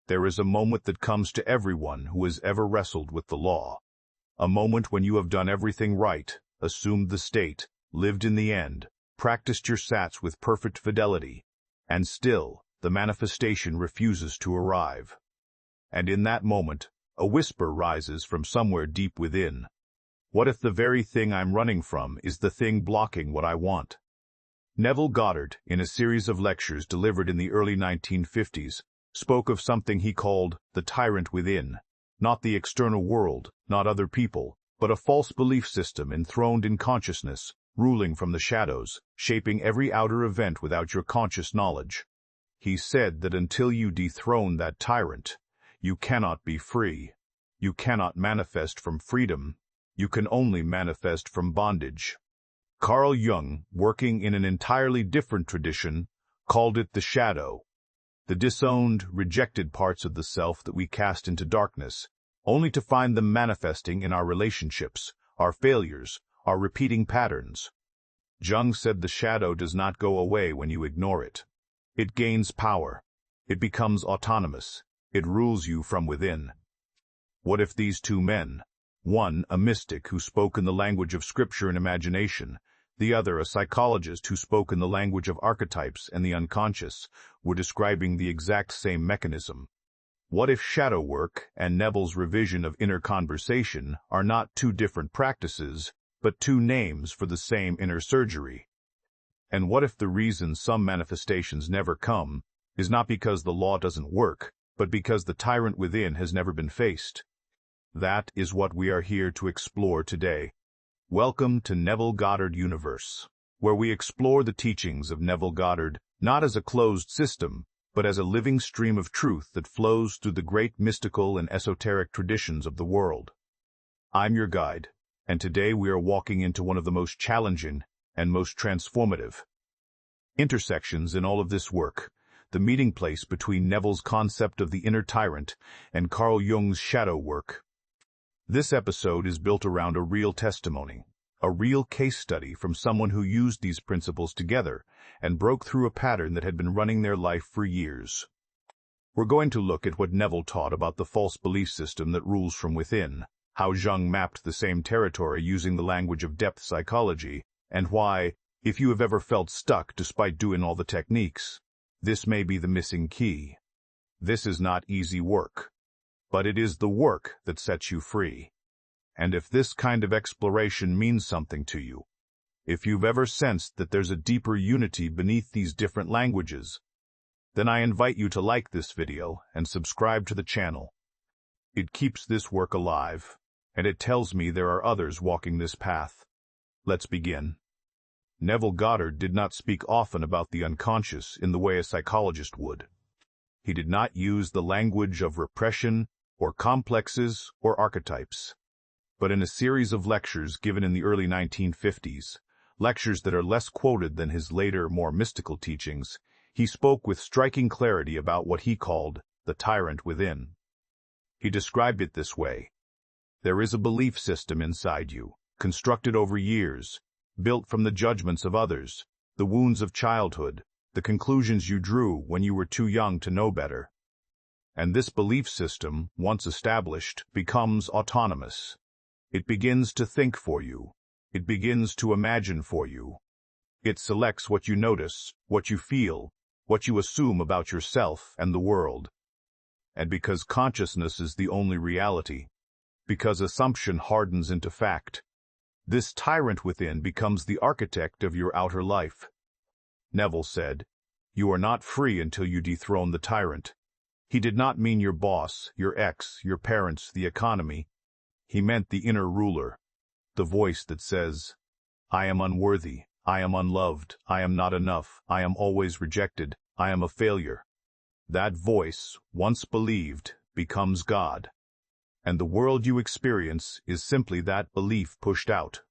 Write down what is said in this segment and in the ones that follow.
There is a moment that comes to everyone who has ever wrestled with the law. A moment when you have done everything right, assumed the state, lived in the end, practiced your sats with perfect fidelity, and still the manifestation refuses to arrive. And in that moment, a whisper rises from somewhere deep within. What if the very thing I'm running from is the thing blocking what I want? Neville Goddard, in a series of lectures delivered in the early 1950s, spoke of something he called the tyrant within, not the external world, not other people, but a false belief system enthroned in consciousness, ruling from the shadows, shaping every outer event without your conscious knowledge. He said that until you dethrone that tyrant, you cannot be free. You cannot manifest from freedom. You can only manifest from bondage. Carl Jung, working in an entirely different tradition, called it the shadow, the disowned, rejected parts of the self that we cast into darkness, only to find them manifesting in our relationships, our failures, our repeating patterns. Jung said the shadow does not go away when you ignore it. It gains power. It becomes autonomous. It rules you from within. What if these two men, one a mystic who spoke in the language of scripture and imagination, the other a psychologist who spoke in the language of archetypes and the unconscious, were describing the exact same mechanism? What if shadow work and Neville's revision of inner conversation are not two different practices, but two names for the same inner surgery? And what if the reason some manifestations never come is not because the law doesn't work, but because the tyrant within has never been faced? That is what we are here to explore today. Welcome to Neville Goddard Universe, where we explore the teachings of Neville Goddard not as a closed system, but as a living stream of truth that flows through the great mystical and esoteric traditions of the world. I'm your guide, and today we are walking into one of the most challenging and most transformative intersections in all of this work, the meeting place between Neville's concept of the inner tyrant and Carl Jung's shadow work. This episode is built around a real testimony, a real case study from someone who used these principles together and broke through a pattern that had been running their life for years. We're going to look at what Neville taught about the false belief system that rules from within, how Jung mapped the same territory using the language of depth psychology, and why, if you have ever felt stuck despite doing all the techniques, this may be the missing key. This is not easy work, but it is the work that sets you free. And if this kind of exploration means something to you, if you've ever sensed that there's a deeper unity beneath these different languages, then I invite you to like this video and subscribe to the channel. It keeps this work alive, and it tells me there are others walking this path. Let's begin. Neville Goddard did not speak often about the unconscious in the way a psychologist would. He did not use the language of repression or complexes or archetypes. But in a series of lectures given in the early 1950s, lectures that are less quoted than his later, more mystical teachings, he spoke with striking clarity about what he called the tyrant within. He described it this way: there is a belief system inside you, constructed over years, built from the judgments of others, the wounds of childhood, the conclusions you drew when you were too young to know better. And this belief system, once established, becomes autonomous. It begins to think for you. It begins to imagine for you. It selects what you notice, what you feel, what you assume about yourself and the world. And because consciousness is the only reality, because assumption hardens into fact, this tyrant within becomes the architect of your outer life. Neville said, "You are not free until you dethrone the tyrant." He did not mean your boss, your ex, your parents, the economy. He meant the inner ruler, the voice that says, "I am unworthy, I am unloved, I am not enough, I am always rejected, I am a failure." That voice, once believed, becomes God. And the world you experience is simply that belief pushed out.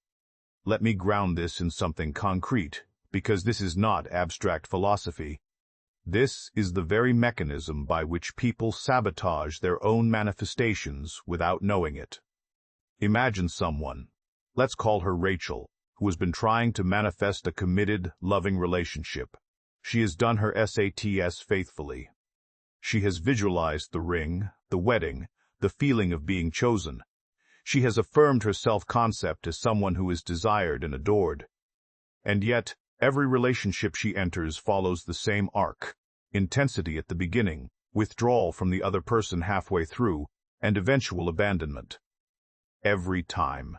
Let me ground this in something concrete, because this is not abstract philosophy. This is the very mechanism by which people sabotage their own manifestations without knowing it. Imagine someone, let's call her Rachel, who has been trying to manifest a committed, loving relationship. She has done her SATs faithfully. She has visualized the ring, the wedding, the feeling of being chosen. She has affirmed her self-concept as someone who is desired and adored. And yet, every relationship she enters follows the same arc: intensity at the beginning, withdrawal from the other person halfway through, and eventual abandonment. Every time.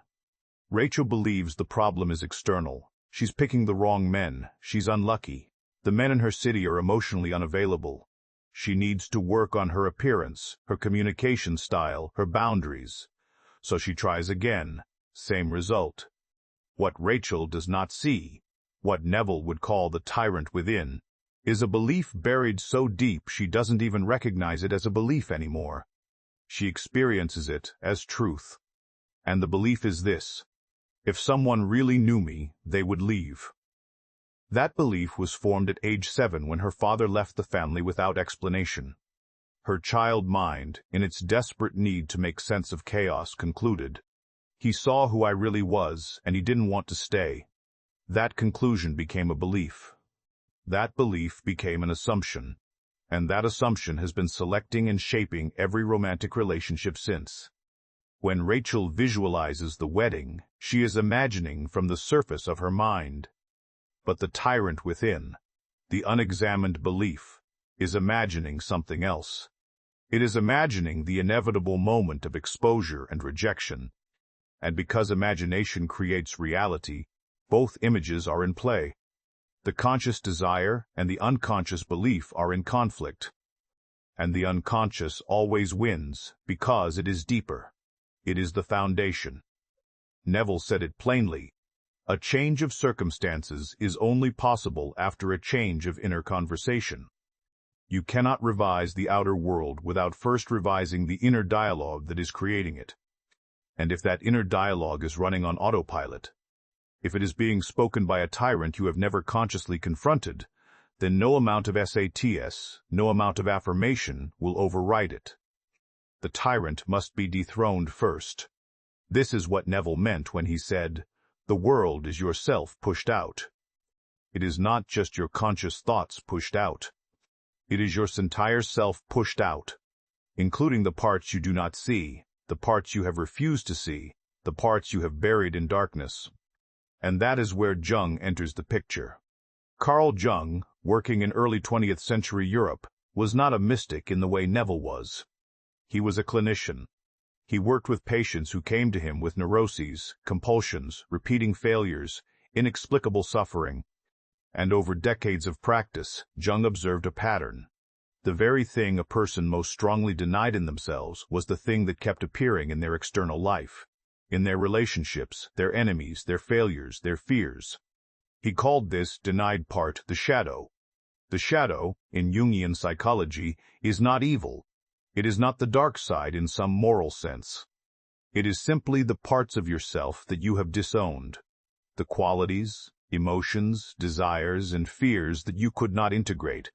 Rachel believes the problem is external. She's picking the wrong men. She's unlucky. The men in her city are emotionally unavailable. She needs to work on her appearance, her communication style, her boundaries. So she tries again. Same result. What Rachel does not see, what Neville would call the tyrant within, is a belief buried so deep she doesn't even recognize it as a belief anymore. She experiences it as truth. And the belief is this: if someone really knew me, they would leave. That belief was formed at age 7 when her father left the family without explanation. Her child mind, in its desperate need to make sense of chaos, concluded, "He saw who I really was, and he didn't want to stay." That conclusion became a belief. That belief became an assumption, and that assumption has been selecting and shaping every romantic relationship since. When Rachel visualizes the wedding, she is imagining from the surface of her mind. But the tyrant within, the unexamined belief, is imagining something else. It is imagining the inevitable moment of exposure and rejection. And because imagination creates reality, both images are in play. The conscious desire and the unconscious belief are in conflict. And the unconscious always wins because it is deeper. It is the foundation. Neville said it plainly: a change of circumstances is only possible after a change of inner conversation. You cannot revise the outer world without first revising the inner dialogue that is creating it. And if that inner dialogue is running on autopilot, if it is being spoken by a tyrant you have never consciously confronted, then no amount of SATs, no amount of affirmation will override it. The tyrant must be dethroned first. This is what Neville meant when he said, "The world is yourself pushed out." It is not just your conscious thoughts pushed out. It is your entire self pushed out, including the parts you do not see, the parts you have refused to see, the parts you have buried in darkness. And that is where Jung enters the picture. Carl Jung, working in early 20th century Europe, was not a mystic in the way Neville was. He was a clinician. He worked with patients who came to him with neuroses, compulsions, repeating failures, inexplicable suffering. And over decades of practice, Jung observed a pattern. The very thing a person most strongly denied in themselves was the thing that kept appearing in their external life, in their relationships, their enemies, their failures, their fears. He called this denied part the shadow. The shadow, in Jungian psychology, is not evil. It is not the dark side in some moral sense. It is simply the parts of yourself that you have disowned, the qualities, emotions, desires, and fears that you could not integrate,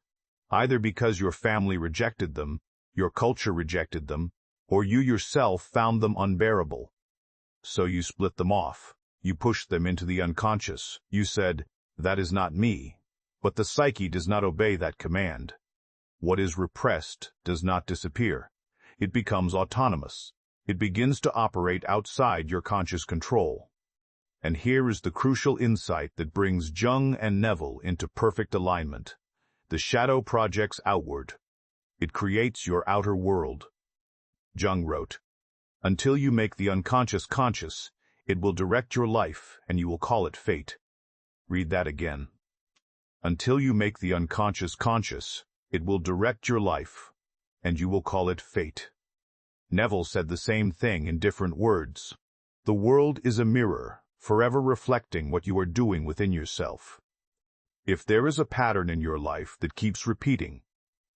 either because your family rejected them, your culture rejected them, or you yourself found them unbearable. So you split them off. You pushed them into the unconscious. You said, "That is not me." But the psyche does not obey that command. What is repressed does not disappear. It becomes autonomous. It begins to operate outside your conscious control. And here is the crucial insight that brings Jung and Neville into perfect alignment. The shadow projects outward. It creates your outer world. Jung wrote, "Until you make the unconscious conscious, it will direct your life and you will call it fate." Read that again. Until you make the unconscious conscious, it will direct your life, and you will call it fate. Neville said the same thing in different words. The world is a mirror, forever reflecting what you are doing within yourself. If there is a pattern in your life that keeps repeating,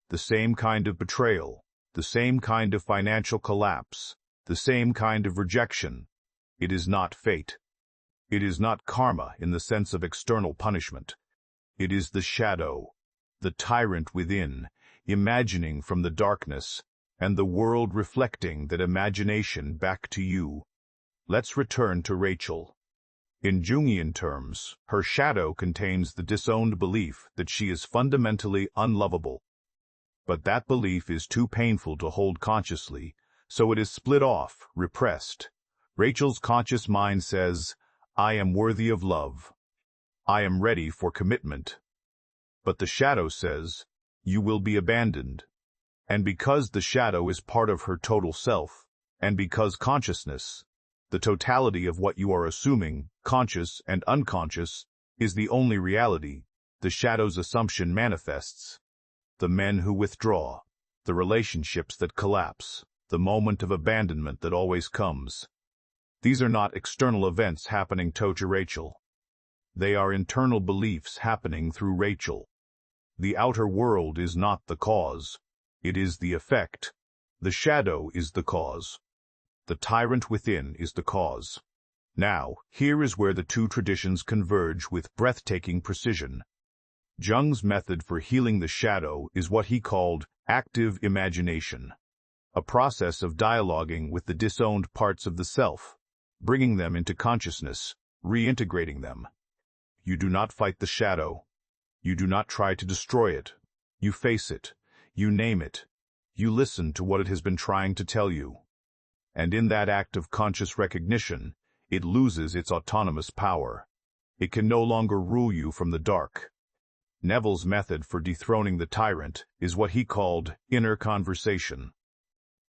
the same kind of betrayal, the same kind of financial collapse, the same kind of rejection, it is not fate. It is not karma in the sense of external punishment. It is the shadow, the tyrant within, imagining from the darkness, and the world reflecting that imagination back to you. Let's return to Rachel. In Jungian terms, her shadow contains the disowned belief that she is fundamentally unlovable. But that belief is too painful to hold consciously, so it is split off, repressed. Rachel's conscious mind says, I am worthy of love. I am ready for commitment. But the shadow says, you will be abandoned. And because the shadow is part of her total self, and because consciousness, the totality of what you are assuming, conscious and unconscious, is the only reality, the shadow's assumption manifests. The men who withdraw, the relationships that collapse, the moment of abandonment that always comes. These are not external events happening to Rachel. They are internal beliefs happening through Rachel. The outer world is not the cause. It is the effect. The shadow is the cause. The tyrant within is the cause. Now, here is where the two traditions converge with breathtaking precision. Jung's method for healing the shadow is what he called active imagination, a process of dialoguing with the disowned parts of the self, bringing them into consciousness, reintegrating them. You do not fight the shadow. You do not try to destroy it. You face it. You name it. You listen to what it has been trying to tell you. And in that act of conscious recognition, it loses its autonomous power. It can no longer rule you from the dark. Neville's method for dethroning the tyrant is what he called inner conversation.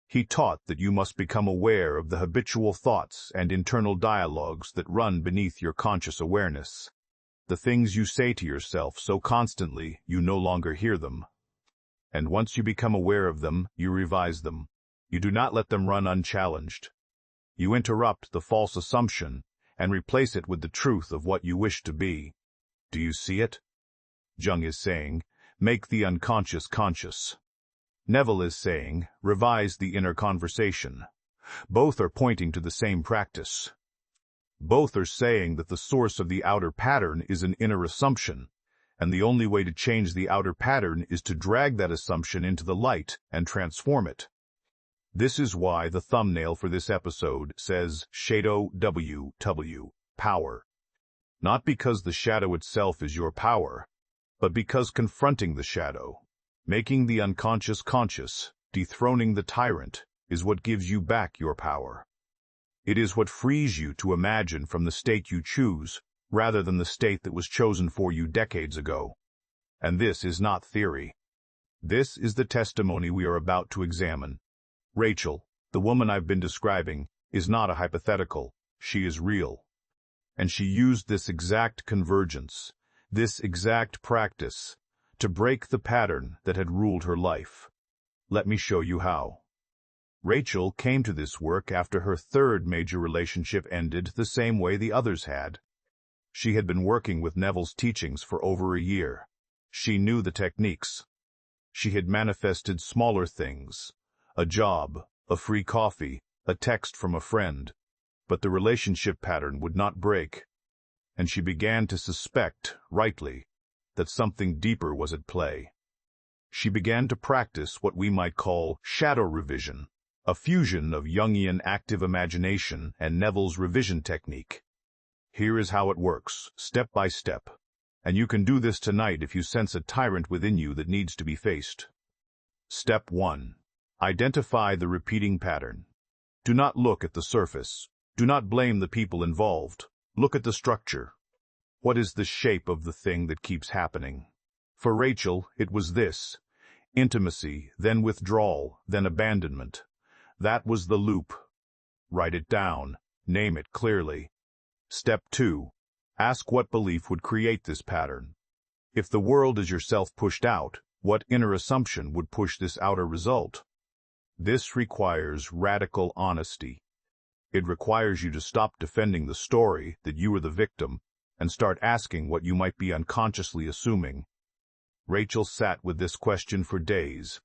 He taught that you must become aware of the habitual thoughts and internal dialogues that run beneath your conscious awareness. The things you say to yourself so constantly you no longer hear them. And once you become aware of them, you revise them. You do not let them run unchallenged. You interrupt the false assumption and replace it with the truth of what you wish to be. Do you see it? Jung is saying, make the unconscious conscious. Neville is saying, revise the inner conversation. Both are pointing to the same practice. Both are saying that the source of the outer pattern is an inner assumption, and the only way to change the outer pattern is to drag that assumption into the light and transform it. This is why the thumbnail for this episode says Shadow WW, power. Not because the shadow itself is your power, but because confronting the shadow, making the unconscious conscious, dethroning the tyrant, is what gives you back your power. It is what frees you to imagine from the state you choose, rather than the state that was chosen for you decades ago. And this is not theory. This is the testimony we are about to examine. Rachel, the woman I've been describing, is not a hypothetical. She is real. And she used this exact convergence, this exact practice, to break the pattern that had ruled her life. Let me show you how. Rachel came to this work after her third major relationship ended the same way the others had. She had been working with Neville's teachings for over a year. She knew the techniques. She had manifested smaller things, a job, a free coffee, a text from a friend, but the relationship pattern would not break, and she began to suspect, rightly, that something deeper was at play. She began to practice what we might call shadow revision, a fusion of Jungian active imagination and Neville's revision technique. Here is how it works, step by step, and you can do this tonight if you sense a tyrant within you that needs to be faced. Step 1. Identify the repeating pattern. Do not look at the surface. Do not blame the people involved. Look at the structure. What is the shape of the thing that keeps happening? For Rachel, it was this: intimacy, then withdrawal, then abandonment. That was the loop. Write it down. Name it clearly. Step 2. Ask what belief would create this pattern. If the world is yourself pushed out, what inner assumption would push this outer result? This requires radical honesty. It requires you to stop defending the story that you are the victim and start asking what you might be unconsciously assuming. Rachel sat with this question for days.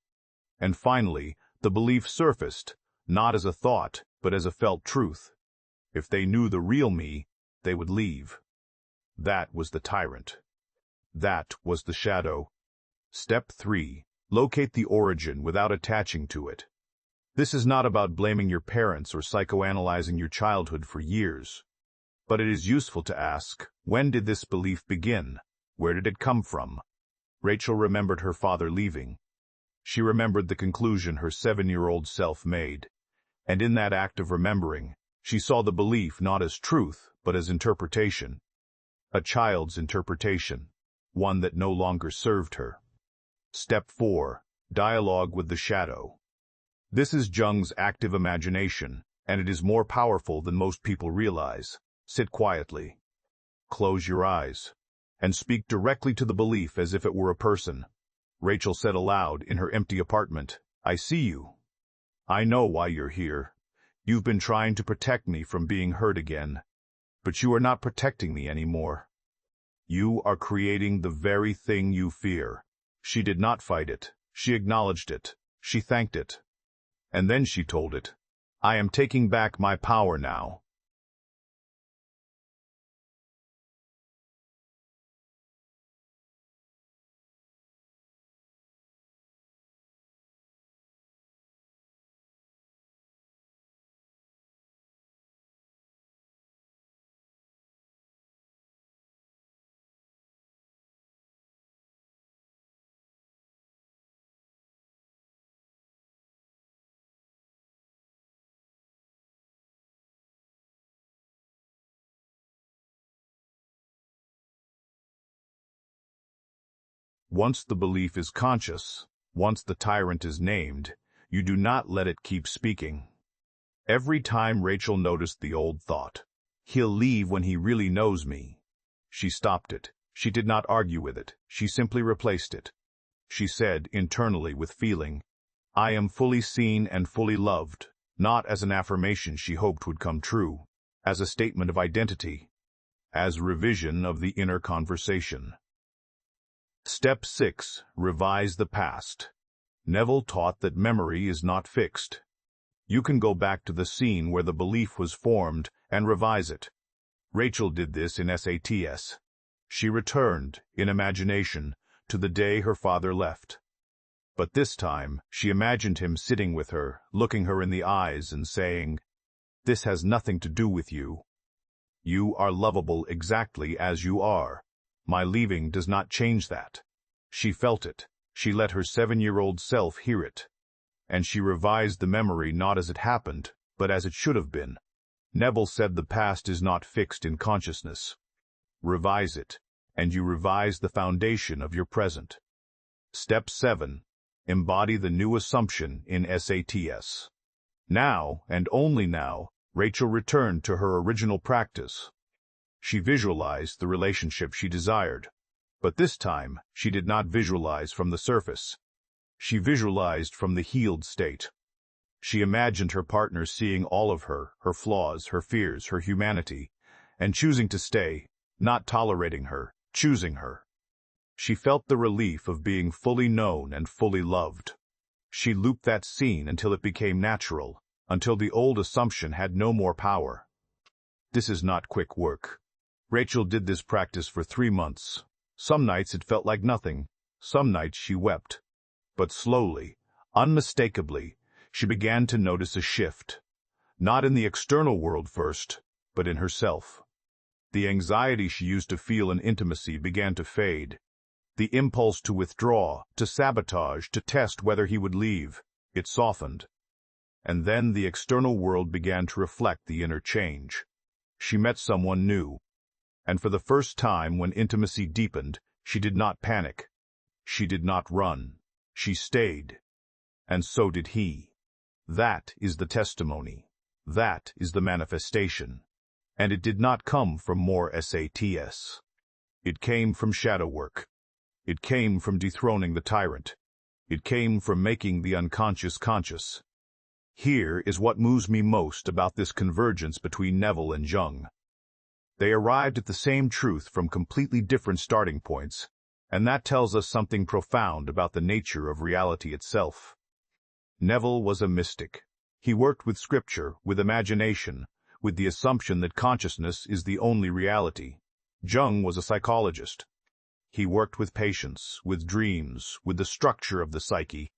And finally, the belief surfaced, not as a thought, but as a felt truth. If they knew the real me, they would leave. That was the tyrant. That was the shadow. Step 3. Locate the origin without attaching to it. This is not about blaming your parents or psychoanalyzing your childhood for years. But it is useful to ask, when did this belief begin? Where did it come from? Rachel remembered her father leaving. She remembered the conclusion her 7-year-old self made, and in that act of remembering, she saw the belief not as truth, but as interpretation. A child's interpretation, one that no longer served her. Step 4. Dialogue with the shadow. This is Jung's active imagination, and it is more powerful than most people realize. Sit quietly. Close your eyes, and speak directly to the belief as if it were a person. Rachel said aloud in her empty apartment, "I see you. I know why you're here. You've been trying to protect me from being hurt again. But you are not protecting me anymore. You are creating the very thing you fear." She did not fight it. She acknowledged it. She thanked it. And then she told it, "I am taking back my power now." Once the belief is conscious, once the tyrant is named, you do not let it keep speaking. Every time Rachel noticed the old thought, "He'll leave when he really knows me," she stopped it. She did not argue with it. She simply replaced it. She said, internally with feeling, "I am fully seen and fully loved," not as an affirmation she hoped would come true, as a statement of identity, as revision of the inner conversation. Step 6. Revise the past. Neville taught that memory is not fixed. You can go back to the scene where the belief was formed and revise it. Rachel did this in SATS. She returned, in imagination, to the day her father left. But this time, she imagined him sitting with her, looking her in the eyes and saying, "This has nothing to do with you. You are lovable exactly as you are. My leaving does not change that." She felt it. She let her 7-year-old self hear it. And she revised the memory not as it happened, but as it should have been. Neville said the past is not fixed in consciousness. Revise it, and you revise the foundation of your present. Step 7. Embody the new assumption in SATS. Now, and only now, Rachel returned to her original practice. She visualized the relationship she desired. But this time, she did not visualize from the surface. She visualized from the healed state. She imagined her partner seeing all of her flaws, her fears, her humanity, and choosing to stay, not tolerating her, choosing her. She felt the relief of being fully known and fully loved. She looped that scene until it became natural, until the old assumption had no more power. This is not quick work. Rachel did this practice for 3 months. Some nights it felt like nothing. Some nights she wept. But slowly, unmistakably, she began to notice a shift. Not in the external world first, but in herself. The anxiety she used to feel in intimacy began to fade. The impulse to withdraw, to sabotage, to test whether he would leave, it softened. And then the external world began to reflect the inner change. She met someone new. And for the first time, when intimacy deepened, she did not panic. She did not run. She stayed. And so did he. That is the testimony. That is the manifestation. And it did not come from more SATS. It came from shadow work. It came from dethroning the tyrant. It came from making the unconscious conscious. Here is what moves me most about this convergence between Neville and Jung. They arrived at the same truth from completely different starting points, and that tells us something profound about the nature of reality itself. Neville was a mystic. He worked with scripture, with imagination, with the assumption that consciousness is the only reality. Jung was a psychologist. He worked with patience, with dreams, with the structure of the psyche.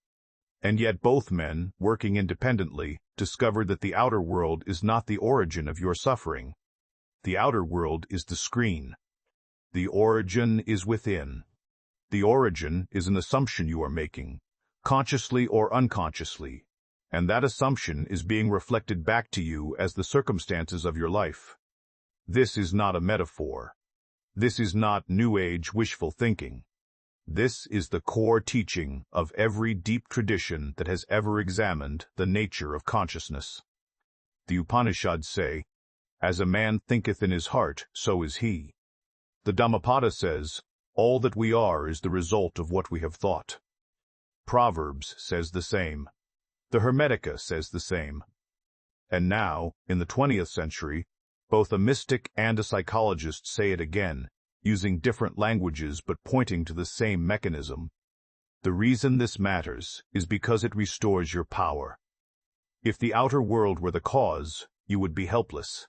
And yet both men, working independently, discovered that the outer world is not the origin of your suffering. The outer world is the screen. The origin is within. The origin is an assumption you are making, consciously or unconsciously, and that assumption is being reflected back to you as the circumstances of your life. This is not a metaphor. This is not New Age wishful thinking. This is the core teaching of every deep tradition that has ever examined the nature of consciousness. The Upanishads say, "As a man thinketh in his heart, so is he." The Dhammapada says, "All that we are is the result of what we have thought." Proverbs says the same. The Hermetica says the same. And now, in the 20th century, both a mystic and a psychologist say it again, using different languages but pointing to the same mechanism. The reason this matters is because it restores your power. If the outer world were the cause, you would be helpless.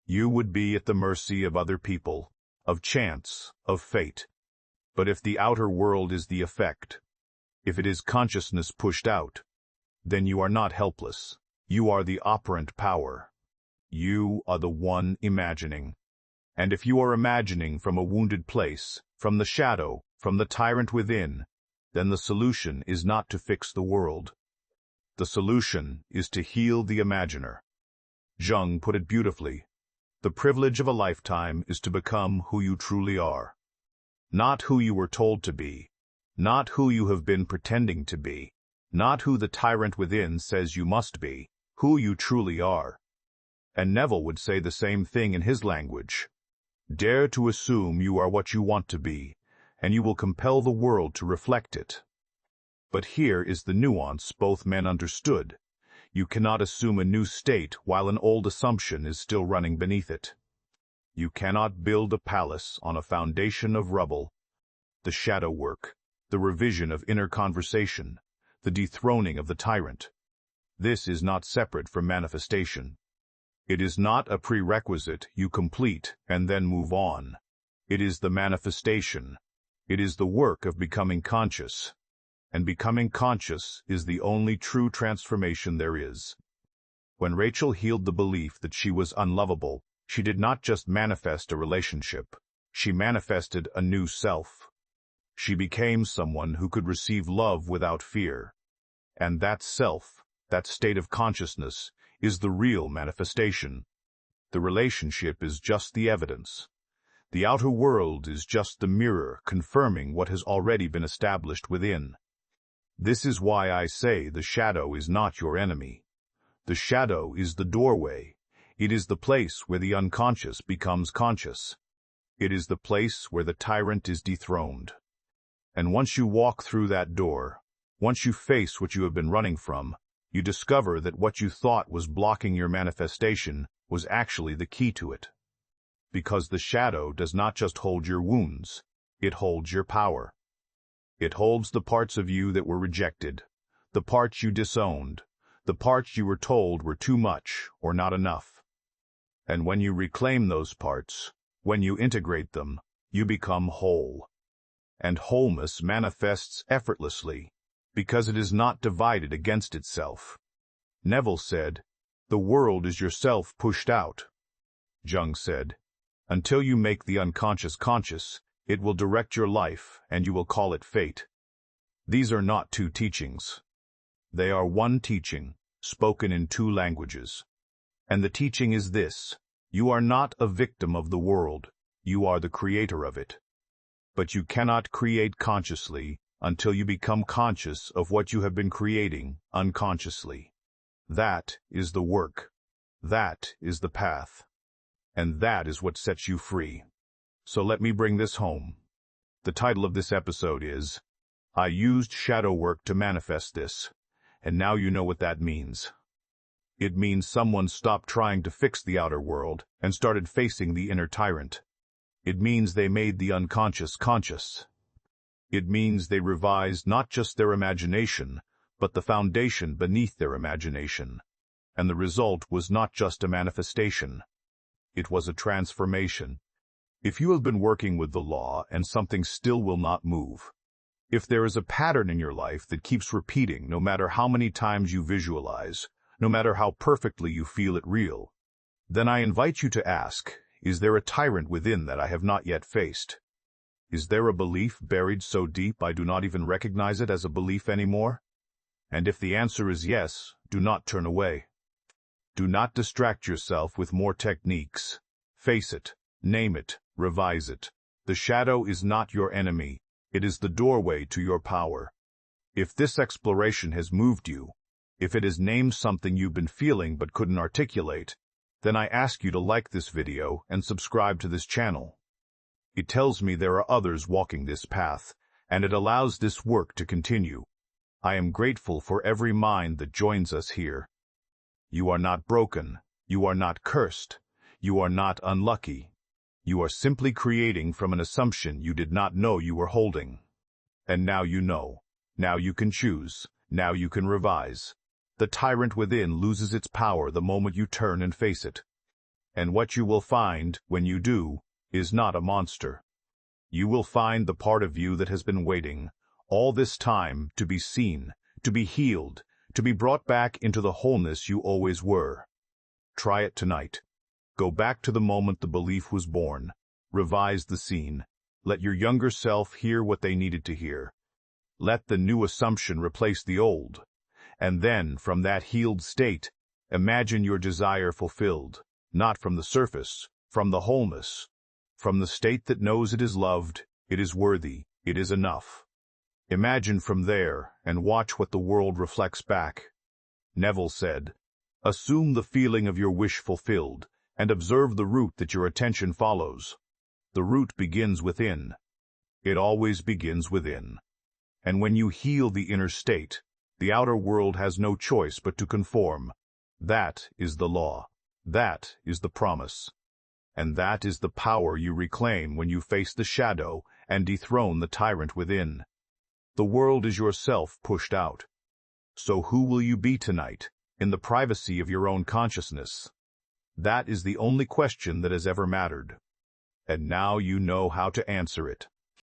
You would be at the mercy of other people, of chance, of fate. But if the outer world is the effect, if it is consciousness pushed out, then you are not helpless. You are the operant power. You are the one imagining. And if you are imagining from a wounded place, from the shadow, from the tyrant within, then the solution is not to fix the world. The solution is to heal the imaginer. Jung put it beautifully. The privilege of a lifetime is to become who you truly are. Not who you were told to be, not who you have been pretending to be, not who the tyrant within says you must be, who you truly are. And Neville would say the same thing in his language. Dare to assume you are what you want to be, and you will compel the world to reflect it. But here is the nuance both men understood. You cannot assume a new state while an old assumption is still running beneath it. You cannot build a palace on a foundation of rubble. The shadow work, the revision of inner conversation, the dethroning of the tyrant. This is not separate from manifestation. It is not a prerequisite you complete and then move on. It is the manifestation. It is the work of becoming conscious. And becoming conscious is the only true transformation there is. When Rachel healed the belief that she was unlovable, she did not just manifest a relationship. She manifested a new self. She became someone who could receive love without fear. And that self, that state of consciousness, is the real manifestation. The relationship is just the evidence. The outer world is just the mirror confirming what has already been established within. This is why I say the shadow is not your enemy. The shadow is the doorway. It is the place where the unconscious becomes conscious. It is the place where the tyrant is dethroned. And once you walk through that door, once you face what you have been running from, you discover that what you thought was blocking your manifestation was actually the key to it. Because the shadow does not just hold your wounds, it holds your power. It holds the parts of you that were rejected, the parts you disowned, the parts you were told were too much or not enough. And when you reclaim those parts, when you integrate them, you become whole. And wholeness manifests effortlessly, because it is not divided against itself. Neville said, "The world is yourself pushed out." Jung said, "Until you make the unconscious conscious, it will direct your life, and you will call it fate." These are not two teachings. They are one teaching, spoken in two languages. And the teaching is this: you are not a victim of the world, you are the creator of it. But you cannot create consciously until you become conscious of what you have been creating unconsciously. That is the work. That is the path. And that is what sets you free. So let me bring this home. The title of this episode is, I Used Shadow Work to Manifest This, and now you know what that means. It means someone stopped trying to fix the outer world and started facing the inner tyrant. It means they made the unconscious conscious. It means they revised not just their imagination, but the foundation beneath their imagination. And the result was not just a manifestation. It was a transformation. If you have been working with the law and something still will not move, if there is a pattern in your life that keeps repeating no matter how many times you visualize, no matter how perfectly you feel it real, then I invite you to ask, is there a tyrant within that I have not yet faced? Is there a belief buried so deep I do not even recognize it as a belief anymore? And if the answer is yes, do not turn away. Do not distract yourself with more techniques. Face it, name it, revise it. The shadow is not your enemy. It is the doorway to your power. If this exploration has moved you, if it has named something you've been feeling but couldn't articulate, then I ask you to like this video and subscribe to this channel. It tells me there are others walking this path, and it allows this work to continue. I am grateful for every mind that joins us here. You are not broken. You are not cursed. You are not unlucky. You are simply creating from an assumption you did not know you were holding. And now you know. Now you can choose. Now you can revise. The tyrant within loses its power the moment you turn and face it. And what you will find, when you do, is not a monster. You will find the part of you that has been waiting, all this time, to be seen, to be healed, to be brought back into the wholeness you always were. Try it tonight. Go back to the moment the belief was born. Revise the scene. Let your younger self hear what they needed to hear. Let the new assumption replace the old. And then, from that healed state, imagine your desire fulfilled, not from the surface, from the wholeness, from the state that knows it is loved, it is worthy, it is enough. Imagine from there, and watch what the world reflects back. Neville said, "Assume the feeling of your wish fulfilled, and observe the route that your attention follows. The route begins within. It always begins within. And when you heal the inner state, the outer world has no choice but to conform. That is the law. That is the promise. And that is the power you reclaim when you face the shadow and dethrone the tyrant within. The world is yourself pushed out. So who will you be tonight, in the privacy of your own consciousness? That is the only question that has ever mattered. And now you know how to answer it.